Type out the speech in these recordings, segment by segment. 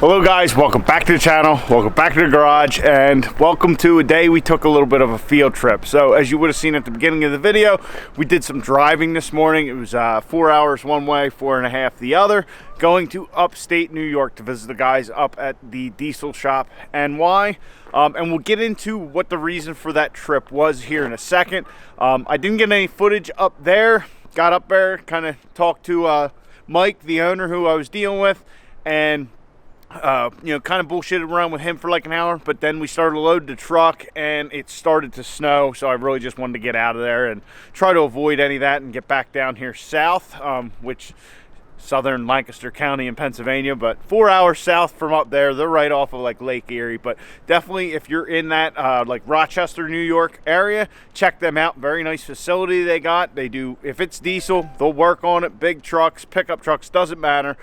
Hello guys, welcome back to the channel, welcome back to the garage, and welcome to a day we took a little bit of a field trip. So as you would have seen at the beginning of the video, we did some driving this morning. It was 4 hours one way, 4.5 the other, going to upstate New York to visit the guys up at the diesel shop and why. And we'll get into what the reason for that trip was here in a second. I didn't get any footage up there. Got up there, kind of talked to Mike, the owner who I was dealing with, and you know, kind of bullshitted around with him for like an hour, but then we started to load the truck and it started to snow, so I really just wanted to get out of there and try to avoid any of that and get back down here south, which southern Lancaster County in Pennsylvania, but 4 hours south from up there. They're right off of like Lake Erie, but definitely if you're in that like Rochester, New York area, check them out. Very nice facility they got. They do, if it's diesel, they'll work on it. Big trucks, pickup trucks, doesn't matter.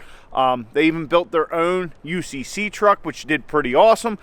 They even built their own UCC truck, which did pretty awesome.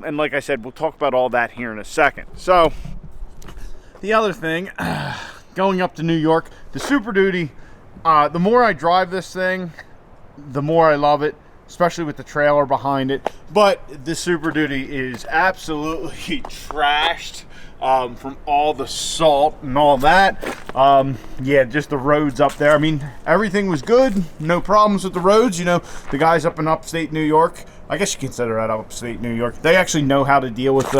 And like I said, we'll talk about all that here in a second. So, the other thing, going up to New York, the Super Duty, the more I drive this thing, the more I love it, especially with the trailer behind it. But the Super Duty is absolutely trashed from all the salt and all that. Yeah, just the roads up there. I mean, everything was good, no problems with the roads. You know, the guys up in upstate New York, I guess you consider that upstate New York, they actually know how to deal with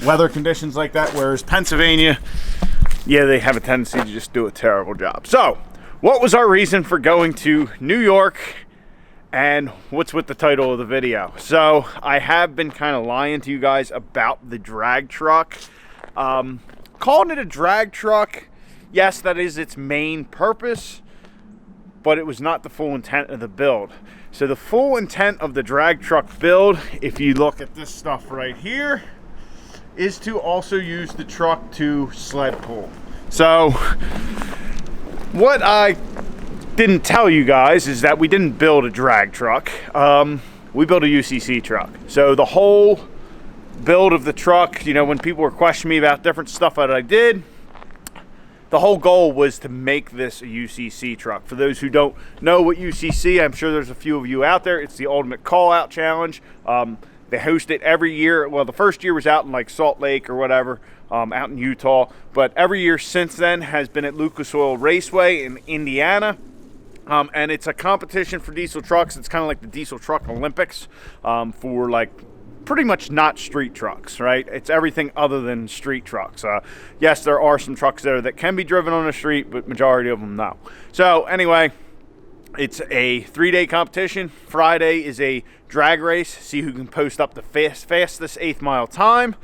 weather conditions like that, whereas Pennsylvania, yeah, they have a tendency to just do a terrible job. So, what was our reason for going to New York, and what's with the title of the video? So, I have been kind of lying to you guys about the drag truck. Calling it a drag truck, yes, that is its main purpose, but it was not the full intent of the build. So the full intent of the drag truck build, if you look at this stuff right here, is to also use the truck to sled pull. So what I didn't tell you guys is that we didn't build a drag truck. We built a UCC truck. So the whole build of the truck, you know, when people were questioning me about different stuff that I did, the whole goal was to make this a UCC truck. For those who don't know what UCC, I'm sure there's a few of you out there, it's the Ultimate Call Out Challenge. They host it every year. Well, the first year was out in like Salt Lake or whatever, out in Utah, but every year since then has been at Lucas Oil Raceway in Indiana. And it's a competition for diesel trucks. It's kind of like the Diesel Truck Olympics, for like pretty much not street trucks, right? It's everything other than street trucks. Yes, there are some trucks there that can be driven on the street, but majority of them no. So anyway, it's a 3-day competition. Friday is a drag race, see who can post up the fastest 8th mile time.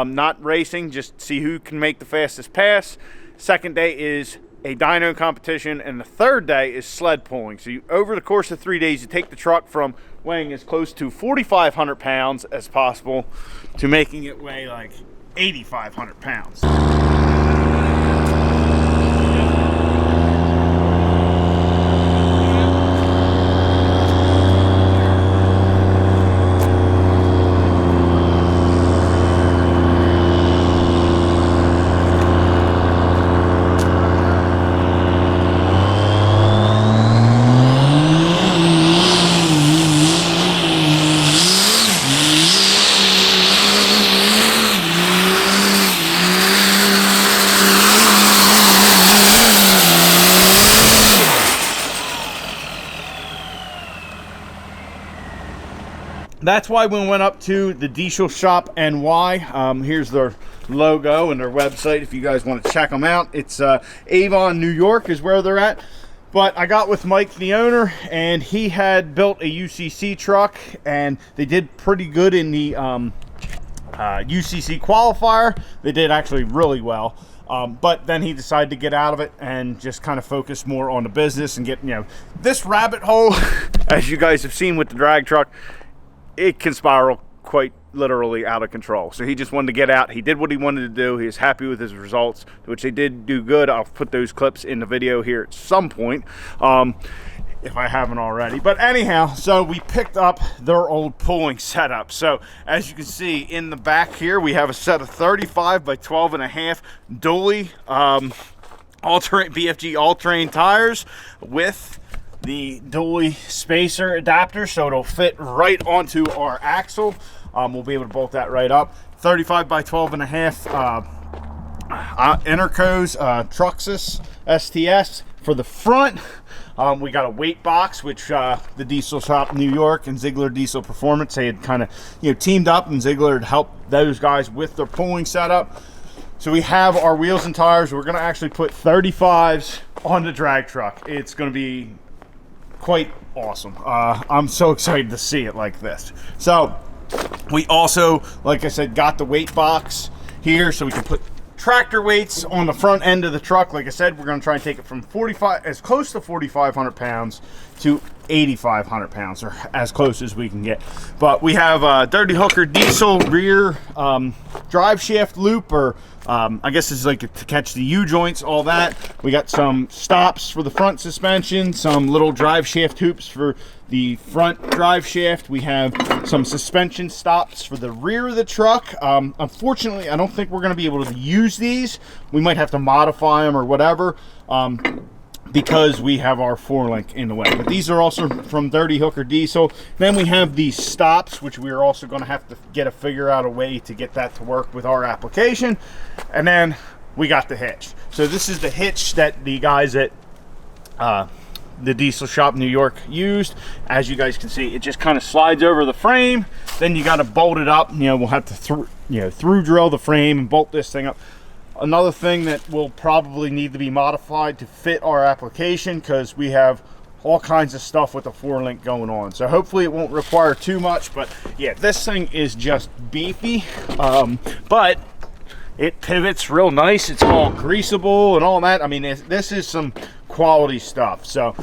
Not racing, just see who can make the fastest pass. Second day is a dyno competition, and the third day is sled pulling. So you, over the course of 3 days, you take the truck from weighing as close to 4,500 pounds as possible to making it weigh like 8,500 pounds. that's why we went up to the Diesel Shop NY. Here's their logo and their website if you guys want to check them out. It's Avon, New York is where they're at. But I got with Mike, the owner, and he had built a UCC truck, and they did pretty good in the UCC qualifier. They did actually really well. But then he decided to get out of it and just kind of focus more on the business and get, you know, this rabbit hole, as you guys have seen with the drag truck, it can spiral quite literally out of control. So he just wanted to get out. He did what he wanted to do. He was happy with his results, which they did do good. I'll put those clips in the video here at some point, if I haven't already. But anyhow, so we picked up their old pulling setup. So as you can see in the back here, we have a set of 35 by 12.5 dually BFG all-terrain tires with the dually spacer adapter, so it'll fit right onto our axle. We'll be able to bolt that right up. 35 by 12.5 Intercos Truxus STS for the front. We got a weight box, which the Diesel Shop New York and Ziegler Diesel Performance, they had kind of, you know, teamed up, and Ziegler had helped those guys with their pulling setup. So we have our wheels and tires. We're going to actually put 35s on the drag truck. It's going to be quite awesome. I'm so excited to see it like this. So we also, like I said, got the weight box here so we can put tractor weights on the front end of the truck. Like I said, we're going to try and take it from 45, as close to 4,500 pounds to 8,500 pounds, or as close as we can get. But we have a Dirty Hooker diesel rear drive shaft loop, or I guess it's like to catch the U-joints, all that. We got some stops for the front suspension, some little drive shaft hoops for the front drive shaft. We have some suspension stops for the rear of the truck. Unfortunately, I don't think we're going to be able to use these. We might have to modify them or whatever, because we have our 4-link in the way. But these are also from Dirty Hooker Diesel. Then we have these stops, which we are also going to have to figure out a way to get that to work with our application. And then we got the hitch. So this is the hitch that the guys at the Diesel Shop New York used. As you guys can see, it just kind of slides over the frame. Then you got to bolt it up. You know, we'll have to through drill the frame and bolt this thing up. Another thing that will probably need to be modified to fit our application, because we have all kinds of stuff with the 4-link going on. So hopefully it won't require too much. But yeah, this thing is just beefy, but it pivots real nice. It's all greasable and all that. I mean, this is some quality stuff. So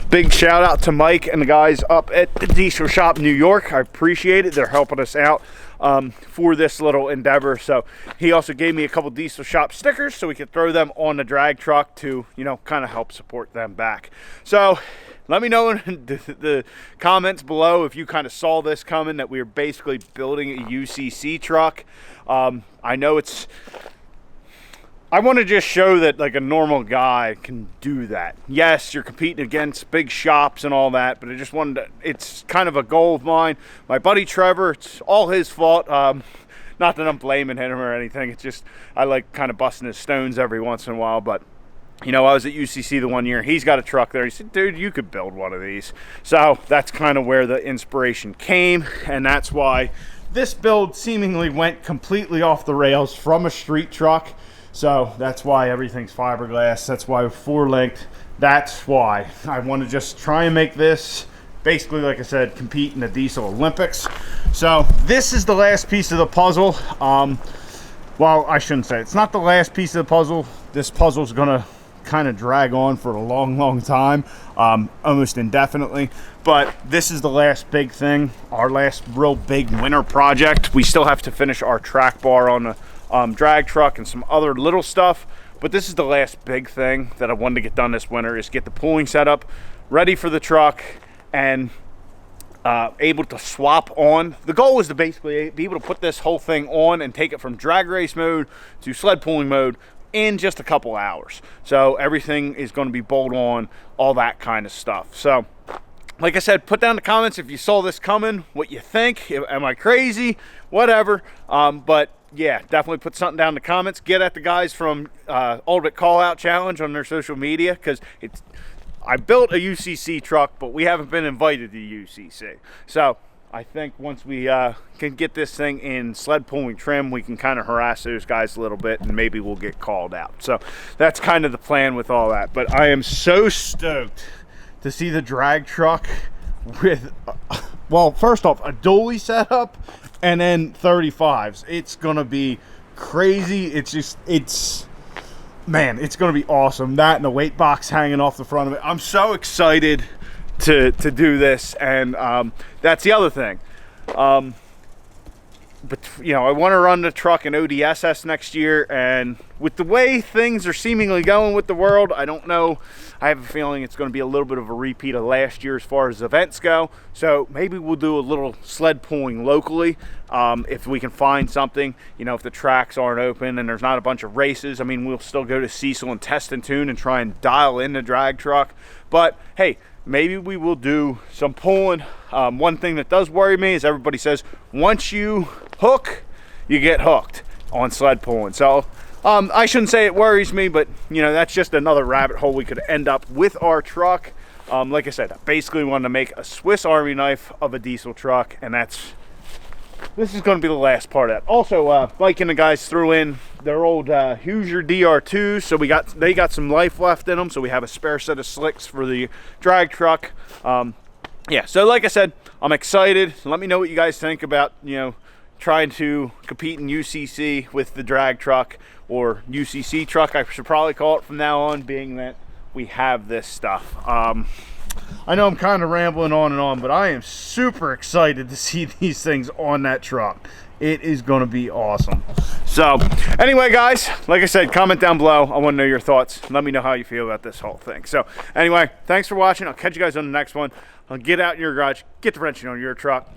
big shout out to Mike and the guys up at the Diesel Shop New York. I appreciate it. They're helping us out for this little endeavor. So he also gave me a couple Diesel Shop stickers so we could throw them on the drag truck to, you know, kind of help support them back. So let me know in the comments below if you kind of saw this coming, that we are basically building a UCC truck. I know I want to just show that like a normal guy can do that. Yes, you're competing against big shops and all that, but I just wanted to, it's kind of a goal of mine. My buddy Trevor, it's all his fault. Not that I'm blaming him or anything. It's just I like kind of busting his stones every once in a while. But you know, I was at UCC the one year. He's got a truck there. He said, dude, you could build one of these. So that's kind of where the inspiration came, and that's why this build seemingly went completely off the rails from a street truck. So that's why everything's fiberglass. That's why 4-linked. That's why I want to just try and make this, basically, like I said, compete in the Diesel Olympics. So this is the last piece of the puzzle. Well, I shouldn't say it's not the last piece of the puzzle. This puzzle's gonna kind of drag on for a long time, almost indefinitely. But this is the last big thing, our last real big winter project. We still have to finish our track bar on the drag truck and some other little stuff, but this is the last big thing that I wanted to get done this winter, is get the pulling setup ready for the truck and able to swap on. The goal was to basically be able to put this whole thing on and take it from drag race mode to sled pulling mode in just a couple hours. So everything is going to be bolt on, all that kind of stuff. So like I said, put down in the comments if you saw this coming, what you think. Am I crazy? Whatever. But yeah, definitely put something down in the comments. Get at the guys from Ultimate Call Out Challenge on their social media, because I built a UCC truck, but we haven't been invited to UCC. So I think once we can get this thing in sled pulling trim, we can kind of harass those guys a little bit, and maybe we'll get called out. So that's kind of the plan with all that. But I am so stoked to see the drag truck with, well, first off, a dually setup and then 35s. It's going to be crazy. Man, it's going to be awesome. That and the weight box hanging off the front of it. I'm so excited to do this, and that's the other thing. But you know, I want to run the truck in ODSS next year, and with the way things are seemingly going with the world, I don't know. I have a feeling it's going to be a little bit of a repeat of last year as far as events go. So maybe we'll do a little sled pulling locally if we can find something. You know, if the tracks aren't open and there's not a bunch of races, I mean, we'll still go to Cecil and test and tune and try and dial in the drag truck. But hey, maybe we will do some pulling. One thing that does worry me is everybody says once you hook, you get hooked on sled pulling. So I shouldn't say it worries me, but you know, that's just another rabbit hole we could end up with our truck. Like I said, I basically wanted to make a Swiss Army knife of a diesel truck, and this is going to be the last part of that. Also, Mike and the guys threw in their old Hoosier DR2s, so they got some life left in them, so we have a spare set of slicks for the drag truck. Yeah, so like I said, I'm excited. Let me know what you guys think about, you know, trying to compete in UCC with the drag truck, or UCC truck I should probably call it from now on, being that we have this stuff. I know I'm kind of rambling on and on, but I am super excited to see these things on that truck. It is going to be awesome. So anyway, guys, like I said, comment down below. I want to know your thoughts. Let me know how you feel about this whole thing. So anyway, thanks for watching. I'll catch you guys on the next one. Get out in your garage, get the wrenching on your truck.